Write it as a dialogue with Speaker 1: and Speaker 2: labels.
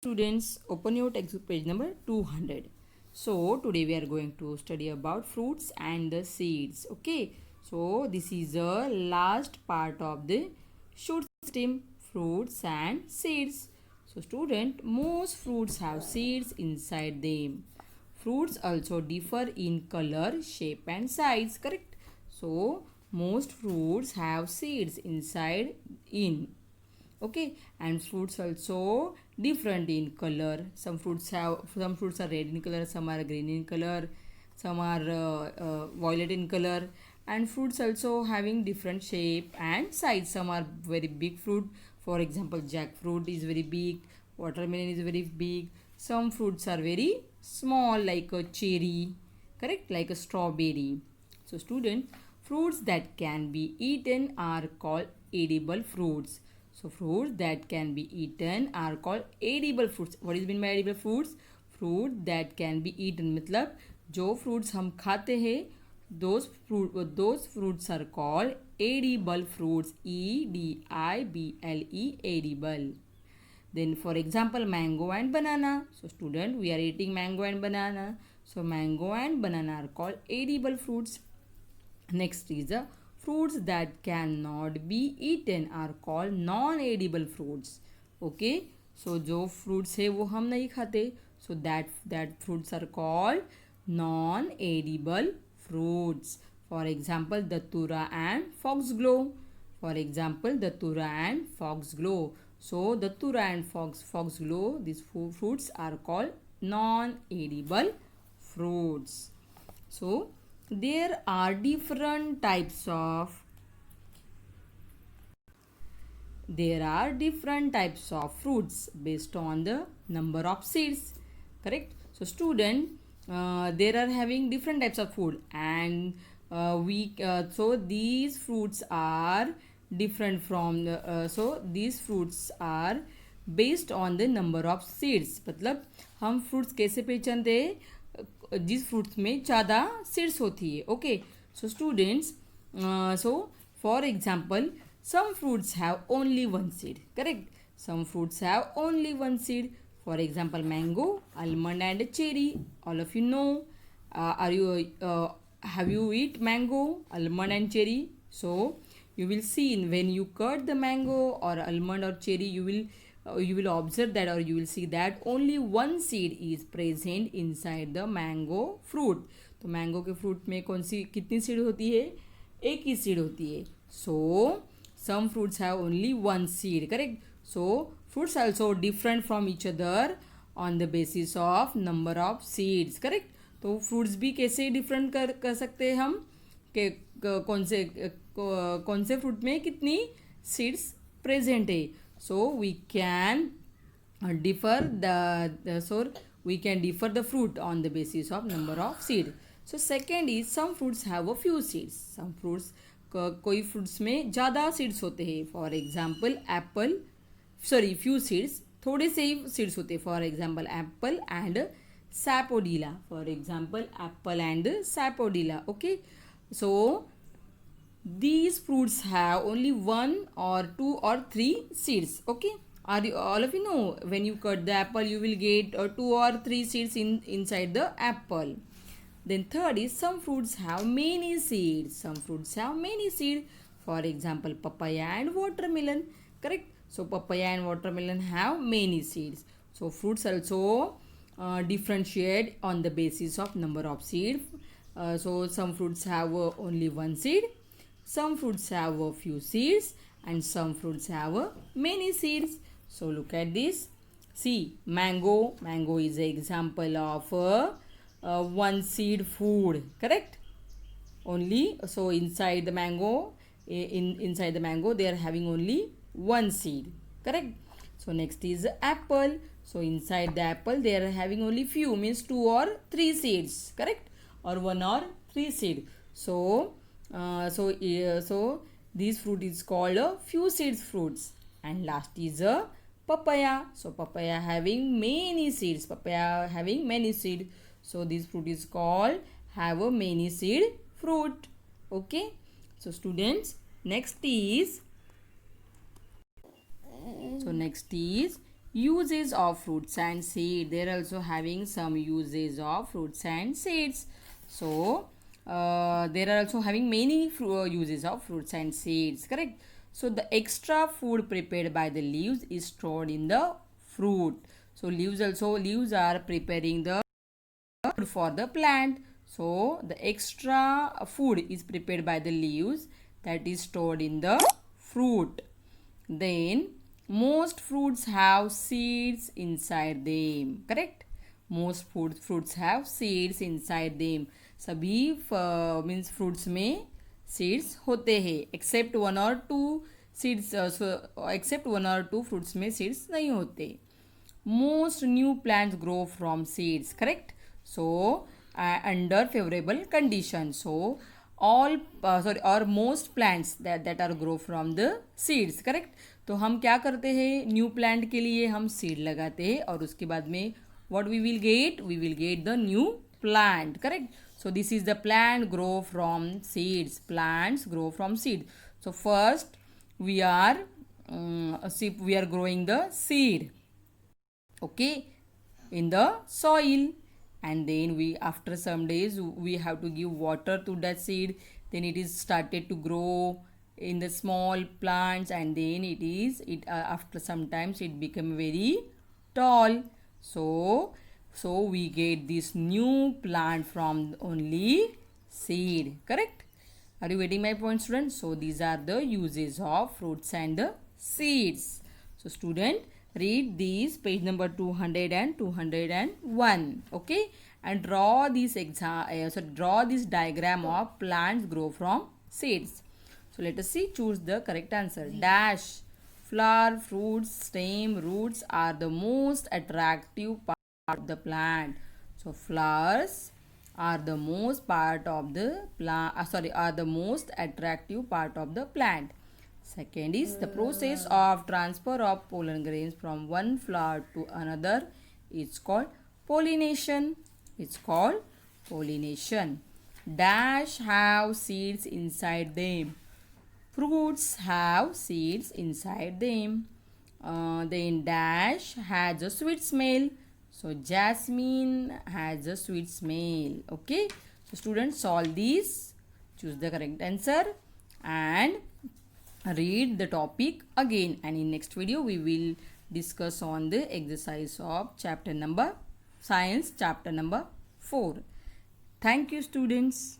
Speaker 1: Students, open your textbook page number 200. So today we are going to study about fruits and the seeds. Okay, so this is the last part of the shoot system, fruits and seeds. So student, most fruits have seeds inside them. Fruits also differ in color, shape and size, correct? So most fruits have seeds inside in. Okay, and fruits also different in color. Some fruits are red in color, some are green in color, some are violet in color, and fruits also having different shape and size. Some are very big fruit, for example jackfruit is very big, watermelon is very big. Some fruits are very small like a cherry, correct, like a strawberry. So student, fruits that can be eaten are called edible fruits. So fruits that can be eaten are called edible fruits. What is meant by edible fruits? Fruit that can be eaten मतलब जो fruits हम खाते हैं those fruits are called edible fruits. E-D-I-B-L-E, edible. Then for example mango and banana. So student, we are eating mango and banana. So mango and banana are called edible fruits. Next is the fruits that cannot be eaten are called non-edible fruits. Okay, so जो fruits है वो हम नहीं खाते, so that fruits are called non-edible fruits. For example, datura and foxglove. For example, datura and foxglove. So datura and foxglove, these fruits are called non-edible fruits. So there are different types of fruits based on the number of seeds, correct? So student, there are having different types of food, and so these fruits are different from these fruits are based on the number of seeds. मतलब हम fruits कैसे पहचानते हैं? जिस fruits में ज़्यादा seeds होती है. Okay, so students, so for example some fruits have only one seed, correct? Some fruits have only one seed. For example, mango, almond and cherry. All of you know. Have you eat mango, almond and cherry? So you will see when you cut the mango or almond or cherry, you will observe that, or you will see that only one seed is present inside the mango fruit. तो mango के fruit में कौन सी कितनी seed होती है? एक ही seed होती है. सो some fruits have only one seed, correct? So fruits also different from each other on the basis of number of seeds, correct? तो fruits भी कैसे different कर सकते हैं हम कि कौन से fruit में कितनी seeds present है. So we can differ the fruit on the basis of number of seed. So second is some fruits have a few seeds. Some fruits कोई फ्रूट्स में ज़्यादा सीड्स होते हैं. For example apple, sorry few seeds, थोड़े से ही seeds होते हैं. For example apple and sapodilla. For example apple and sapodilla. Okay, so these fruits have only one or two or three seeds. Okay, all of you know when you cut the apple you will get 2 or 3 seeds inside the apple. Then third is some fruits have many seeds. Some fruits have many seeds. For example, papaya and watermelon. Correct? So papaya and watermelon have many seeds. So fruits also differentiate on the basis of number of seeds. So some fruits have only one seed. Some fruits have a few seeds, and some fruits have many seeds. So look at this. See, mango. Mango is an example of one seed food, correct? Only so inside the mango, inside the mango they are having only one seed, correct? So next is apple. So inside the apple they are having only few, means 2 or 3 seeds, correct? Or 1 or 3 seed. So this fruit is called a few seeds fruits. And last is a papaya. So papaya having many seeds. Papaya having many seeds. So this fruit is called have a many seed fruit. Okay. So students, next is Uses of fruits and seeds. They are also having some uses of fruits and seeds. So there are also having many uses of fruits and seeds. Correct. So the extra food prepared by the leaves is stored in the fruit. So leaves are preparing the food for the plant. So the extra food is prepared by the leaves that is stored in the fruit. Then most fruits have seeds inside them. Correct. Most fruits have seeds inside them. सभी means fruits में seeds होते हैं except one और to seeds except one और to fruits में seeds नहीं होते. Most new plants grow from seeds. Correct. So under favorable conditions. So all or most plants that are grow from the seeds. Correct. तो हम क्या करते हैं न्यू प्लांट के लिए हम सीड लगाते हैं और उसके बाद में what we will get the new plant. Correct. So this is the plant grow from seeds. Plants grow from seed. So first we are growing the seed, okay, in the soil, and then we after some days we have to give water to that seed. Then it is started to grow in the small plants, and then after sometimes it become very tall. So we get this new plant from only seed. Correct. Are you getting my point, students? So these are the uses of fruits and the seeds. So student, read these page number 200 and 201. Okay, and draw this draw this diagram of plants grow from seeds. So let us see. Choose the correct answer. Dash. Flower, fruits, stem, roots are the most attractive part of the plant. So flowers are the most part of the plant. Are the most attractive part of the plant. Second is the process of transfer of pollen grains from one flower to another. It's called pollination. It's called pollination. Dash have seeds inside them. Fruits have seeds inside them. Then dash has a sweet smell. So jasmine has a sweet smell. Okay. So students, solve these. Choose the correct answer and read the topic again. And in next video we will discuss on the exercise of chapter number 4. Thank you, students.